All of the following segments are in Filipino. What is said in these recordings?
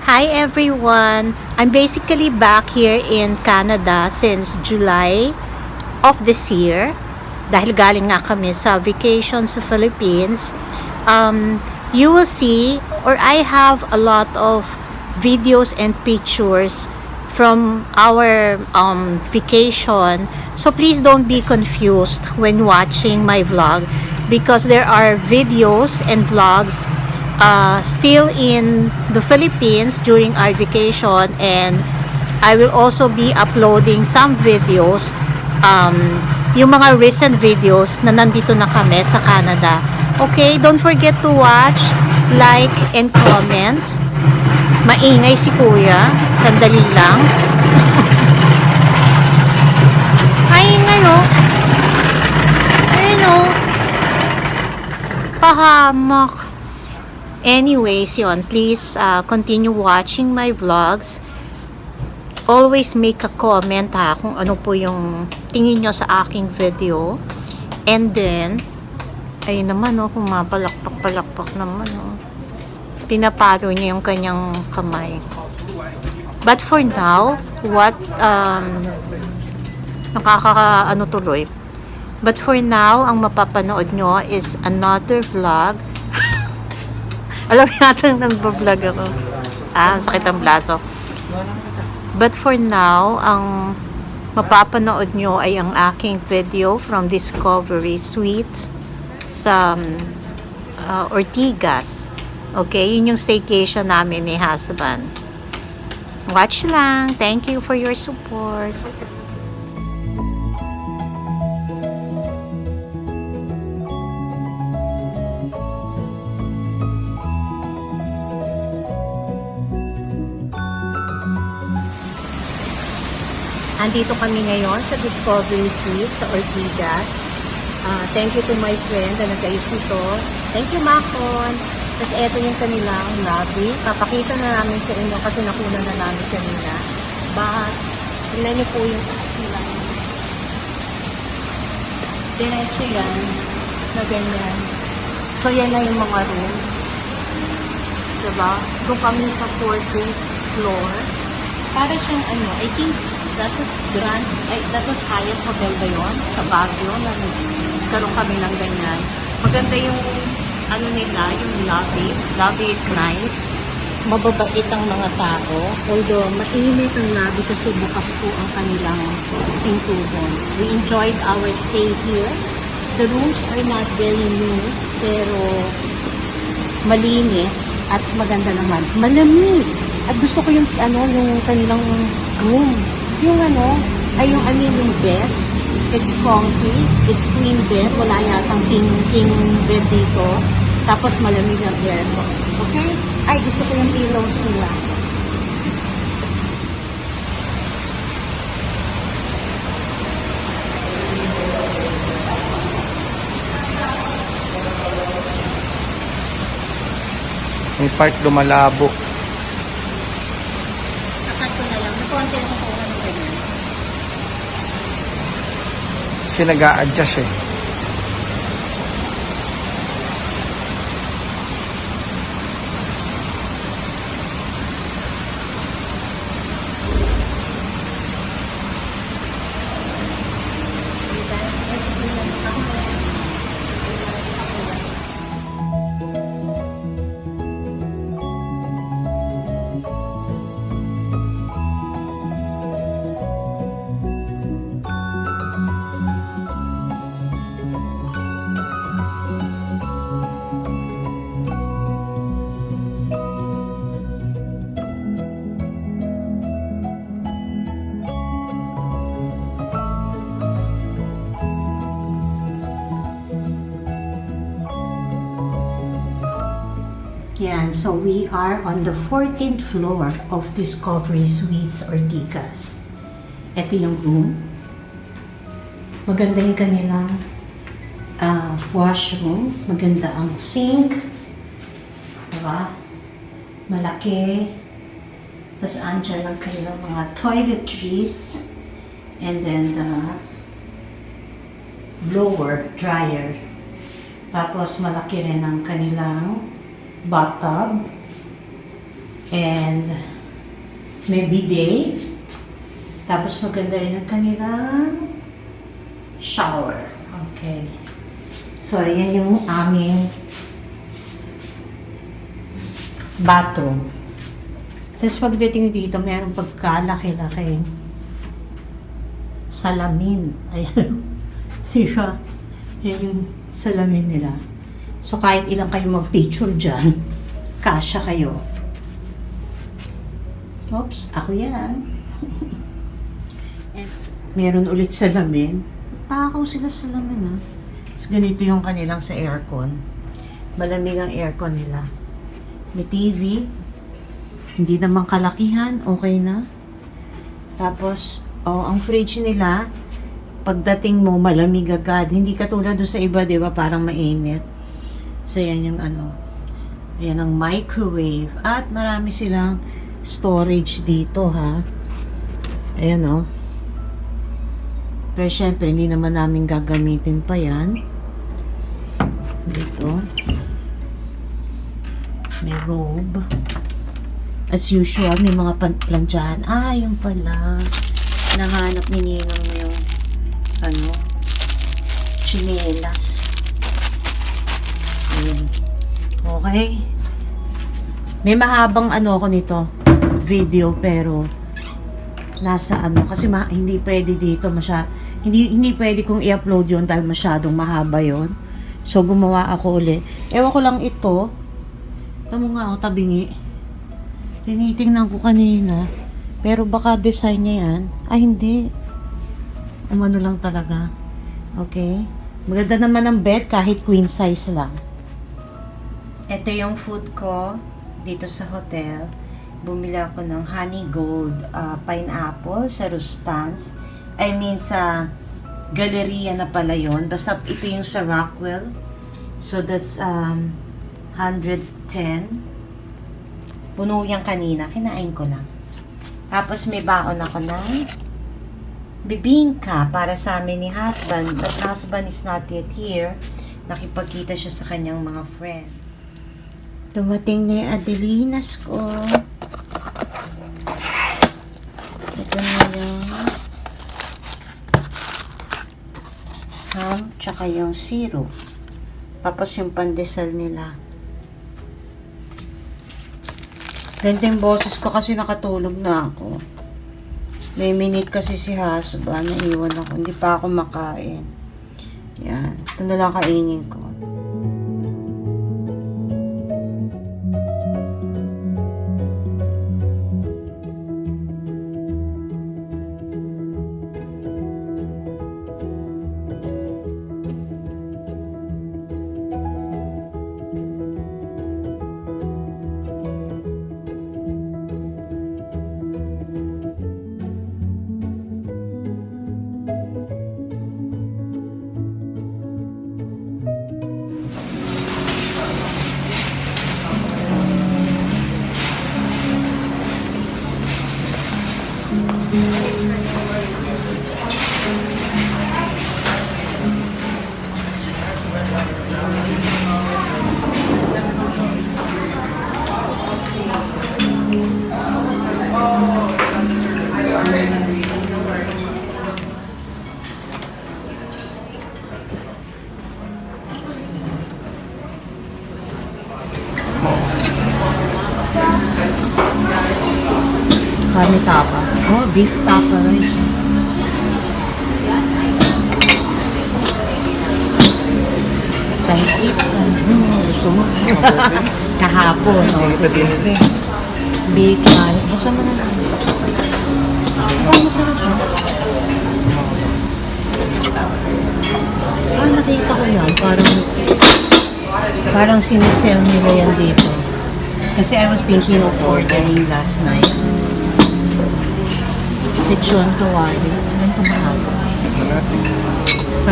Hi everyone! I'm basically back here in Canada since July of this year. Dahil galing nga kami sa vacation sa Philippines. You will see, or I have a lot of videos and pictures from our vacation. So please don't be confused when watching my vlog because there are videos and vlogs still in the Philippines during our vacation, and I will also be uploading some videos, yung mga recent videos na nandito na kami sa Canada. Okay, don't forget to watch, like, and comment. Maingay si Kuya, sandali lang. Maingay oh. Ayun oh. Pahamak. Anyways, yun, please continue watching my vlogs. Always make a comment kung ano po yung tingin nyo sa aking video. And then, ayun naman pumapalakpak naman pinapalo niya yung kanyang kamay. But for now, tuloy. But for now, ang mapapanood nyo is another vlog. Alam natin nagbablog ako. Sakit ang blaso. But for now, ang mapapanood nyo ay ang aking video from Discovery Suites sa Ortigas. Okay, yun yung staycation namin ni husband. Watch lang. Thank you for your support. Andito kami ngayon sa Discovery Suites sa Ortigas. Thank you to my friend na nag-ayos nito. Thank you, Makon. Tapos eto yung kanilang lobby. Papakita na namin sa inyo kasi nakuna na namin kanina. But, tingnan niyo po yung taas nila. Diretso yan na ganyan. So, yan na yung mga rooms. Diba? Doon kami sa 14th floor. Para siyang I think that was Hyatt Hotel ba yun? Sa Baguio, nagkaroon kami ng ganyan. Maganda yung nila, yung lobby. Lobby is nice. Mababait ang mga tao. Although, mainit ang lobby kasi bukas po ang kanilang pintuan. We enjoyed our stay here. The rooms are not very new, pero malinis at maganda naman. Malamig! At gusto ko yung kanilang room. Yung yung bed. It's comfy. It's queen bed. Wala yatang king bed dito. Tapos malamig ang aircon. Okay? Ay, gusto ko yung pillows nila. May part lumalabo. Kasi nag-a-adjust eh. Yan, so we are on the 14th floor of Discovery Suites Ortigas. Ito yung room. Maganda yung kanilang washroom. Maganda ang sink. Diba? Malaki. Tapos andyan ang kanilang mga toiletries. And then the blower, dryer. Tapos malaki rin ang kanilang bathtub. And may bidet. Tapos maganda rin ang kanilang shower. Okay. So, ayan yung aming bathroom. Tapos pagdating dito, mayroong pagkalaki-laking salamin. Ayan. Diba? Yan yung salamin nila. So, kahit ilang kayo mag-picture dyan, kasya kayo. Oops, ako yan. And, meron ulit salamin. Pakaw sila salamin, ha? So, ganito yung kanilang sa aircon. Malamig ang aircon nila. May TV. Hindi naman kalakihan. Okay na. Tapos, ang fridge nila, pagdating mo, malamig agad. Hindi katulad doon sa iba, di ba? Parang mainit. So, yan yung yan ang microwave. At marami silang storage dito, ha? Ayan, oh. Pero syempre, hindi naman namin gagamitin pa yan. Dito. May robe. As usual, may mga plantsahan. Yung pala. Nahanap ni Ninang mo yung chinelas. Ayan. Okay. May mahabang ko nito. Video, pero nasa kasi hindi pwede dito hindi pwede kong i-upload yun dahil masyadong mahaba yon. So gumawa ako uli. Ewan ko lang ito. Tamo nga tabingi. Tinitingnan ko kanina. Pero baka design niya yan. Hindi. Umano lang talaga. Okay. Maganda naman ang bed kahit queen size lang. Ito yung food ko dito sa hotel. Bumili ako ng honey gold pineapple sa Rustans. I mean sa Galleria na pala yun. Basta ito yung sa Rockwell. So that's 110. Puno yan kanina. Kinain ko lang. Tapos may baon ako ng bibingka para sa amin ni husband. But husband is not yet here. Nakipagkita siya sa kanyang mga friends. Dumating na yung Adelinas ko. Ito na yung ham, tsaka yung syrup. Tapos yung pandesal nila. Ganda yung boses ko kasi nakatulog na ako. May minute kasi si husband, naiwan ako. Hindi pa ako makain. Yan. Ito na lang kainin ko. Kami tapa. Beef tapa rice. Tansip. Gusto mo? Kahapon. Beef na. Buksan mo na lang. Masarap na. Nakita ko yan. Parang sinisell nila yan dito. Kasi I was thinking of ordering last night. Lechon kawali. Ganito mahaba.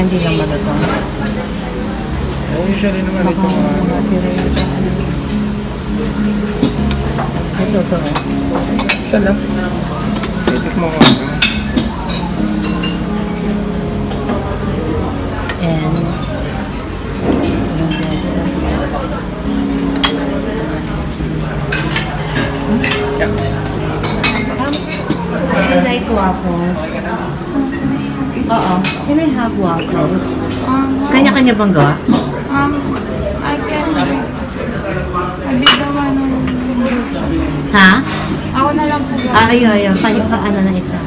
Hindi lang malatong. Usually naman ito Ito. Isa lang. Titik mo ko. And Yeah. I like waffles. Oo. Can I have waffles? Kanya-kanya bang gawa? I can nabitawa ng gusto. Ha? Ako na lang po ba? Ayun. Kaya pa ano na isa.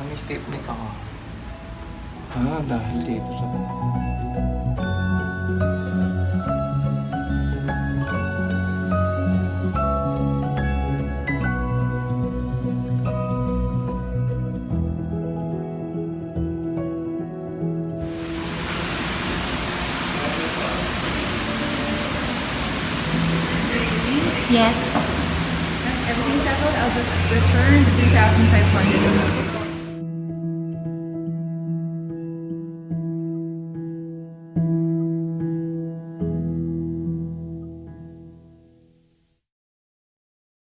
May stepnick ako. Dahil dito sa... Yes. Everything settled, I'll just return the 3,500.